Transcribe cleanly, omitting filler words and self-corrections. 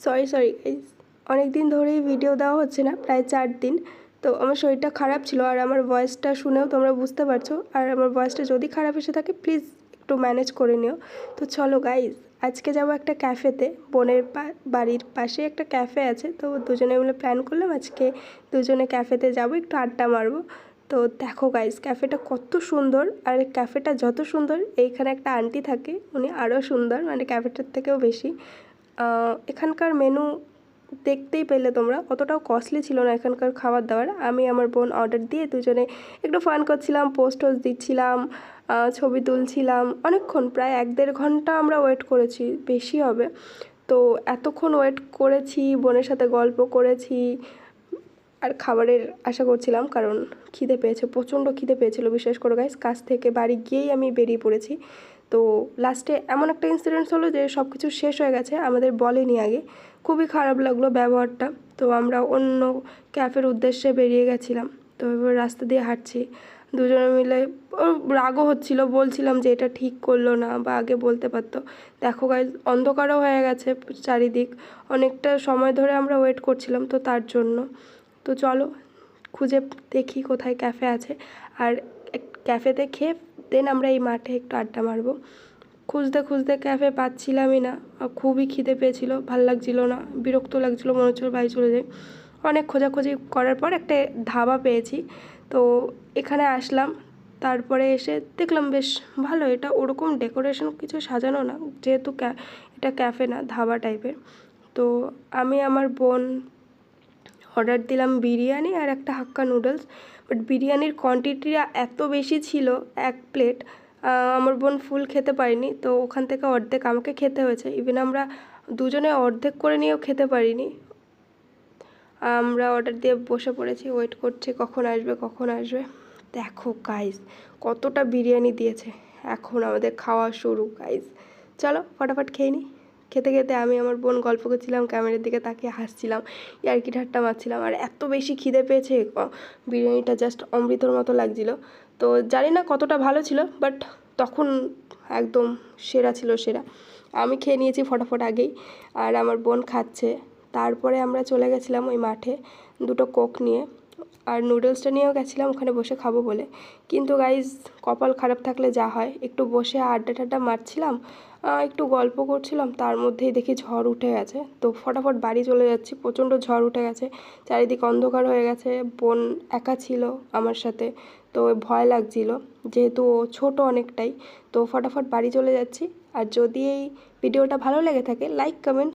Sorry guys, অনেক দিন ধরেই ভিডিও দেওয়া হচ্ছে না, প্রায় 4 দিন। তো আমার শরীরটা খারাপ ছিল, আর আমার ভয়েসটা শুনেও তোমরা বুঝতে পারছো। আর আমার ভয়েসটা যদি খারাপ এসে থাকে প্লিজ একটু ম্যানেজ করে নিও। তো চলো গাইস, আজকে যাবো একটা ক্যাফেতে। বোনের বাড়ির পাশে একটা ক্যাফে আছে, তো দুজনে মিলে প্ল্যান করলাম আজকে দুজনে ক্যাফেতে যাবো, একটু আড্ডা মারবো। তো দেখো গাইস, ক্যাফেটা কত সুন্দর। আর ক্যাফেটা যত সুন্দর, এইখানে একটা আন্টি থাকে, উনি আরও সুন্দর, মানে ক্যাফেটার থেকেও বেশি। এখানকার মেনু দেখতেই পেলে তোমরা, অতটাও কস্টলি ছিল না এখানকার খাবার দাবার। আমি আমার বোন অর্ডার দিয়ে দুজনে একটু ফান করছিলাম, পোস্ট দিচ্ছিলাম, ছবি তুলছিলাম অনেকক্ষণ, প্রায় 1-1.5 ঘন্টা আমরা ওয়েট করেছি, বেশি হবে। তো এতক্ষণ ওয়েট করেছি, বোনের সাথে গল্প করেছি, আর খাবারের আশা করছিলাম, কারণ খিদে পেয়েছে, প্রচণ্ড খিদে পেয়েছিল। বিশেষ করে গাইস, কাজ থেকে বাড়ি গিয়েই আমি বেরিয়ে পড়েছি। তো লাস্টে এমন একটা ইনসিডেন্টস হলো যে সব কিছু শেষ হয়ে গেছে, আমাদের বলেনি আগে। খুবই খারাপ লাগলো ব্যবহারটা। তো আমরা অন্য ক্যাফের উদ্দেশ্যে বেরিয়ে গেছিলাম। তো এবার রাস্তা দিয়ে হাঁটছি দুজনে মিলে, ওর রাগও হচ্ছিলো, বলছিলাম যে এটা ঠিক করলো না বা আগে বলতে পারতো। দেখো গাইস, অন্ধকারও হয়ে গেছে চারিদিক, অনেকটা সময় ধরে আমরা ওয়েট করছিলাম, তো তার জন্য। তো চলো খুঁজে দেখি কোথায় ক্যাফে আছে, আর ক্যাফেতে খেয়ে দেন আমরা এই মাঠে একটু আড্ডা মারবো। খুঁজতে খুঁজতে ক্যাফে পাচ্ছিলামই না, খুবই খিদে পেয়েছিল, ভাল লাগছিল না, বিরক্ত লাগছিলো, মনে হচ্ছিলো বাড়ি চলে যাই। অনেক খোঁজাখুঁজি করার পর একটা ধাবা পেয়েছি, তো এখানে আসলাম। তারপরে এসে দেখলাম বেশ ভালো, এটা ওরকম ডেকোরেশন কিছু সাজানো না, যেহেতু এটা ক্যাফে না, ধাবা টাইপের। তো আমি আমার বোন অর্ডার দিলাম বিরিয়ানি আর একটা হাক্কা নুডলস। বাট বিরিয়ানির কোয়ান্টিটিটা এত বেশি ছিল, 1 প্লেট, আমার বোন ফুল খেতে পারিনি, তো ওখান থেকে অর্ধেক আমাকে খেতে হয়েছে। ইভেন আমরা দুজনে অর্ধেক করে নিয়েও খেতে পারিনি। আমরা অর্ডার দিয়ে বসে পড়েছি, ওয়েট করছি কখন আসবে। দেখো গাইস, কতটা বিরিয়ানি দিয়েছে। এখন আমাদের খাওয়া শুরু গাইস, চলো ফটাফট খেয়ে নিই। খেতে খেতে আমি আমার বোন গল্প করছিলাম, ক্যামেরার দিকে তাকিয়ে হাসছিলাম, ইয়ার্কি ঠাট্টা মারছিলাম। আর এত বেশি খিদে পেয়েছে, বিরিয়ানিটা জাস্ট অমৃতর মতো লাগছিল। তো জানি না কতটা ভালো ছিল, বাট তখন একদম সেরা ছিল, সেরা। আমি খেয়ে নিয়েছি ফটাফট আগেই, আর আমার বোন খাচ্ছে। তারপরে আমরা চলে গেছিলাম ওই মাঠে 2টো কোক নিয়ে, আর নুডলসটা নিয়েও গেছিলাম ওখানে বসে খাবো বলে। কিন্তু গাইজ, কপাল খারাপ থাকলে যা হয়, একটু বসে আড্ডা টাড্ডা মারছিলাম, একটু গল্প করছিলাম, তার মধ্যেই দেখি ঝড় উঠে গেছে। তো ফটাফট বাড়ি চলে যাচ্ছি, প্রচণ্ড ঝড় উঠে গেছে, চারিদিকে অন্ধকার হয়ে গেছে। বোন একা ছিল আমার সাথে, তো ভয় লাগছিল, যেহেতু ও ছোটো অনেকটাই। তো ফটাফট বাড়ি চলে যাচ্ছি। আর যদি এই ভিডিওটা ভালো লেগে থাকে, লাইক কমেন্ট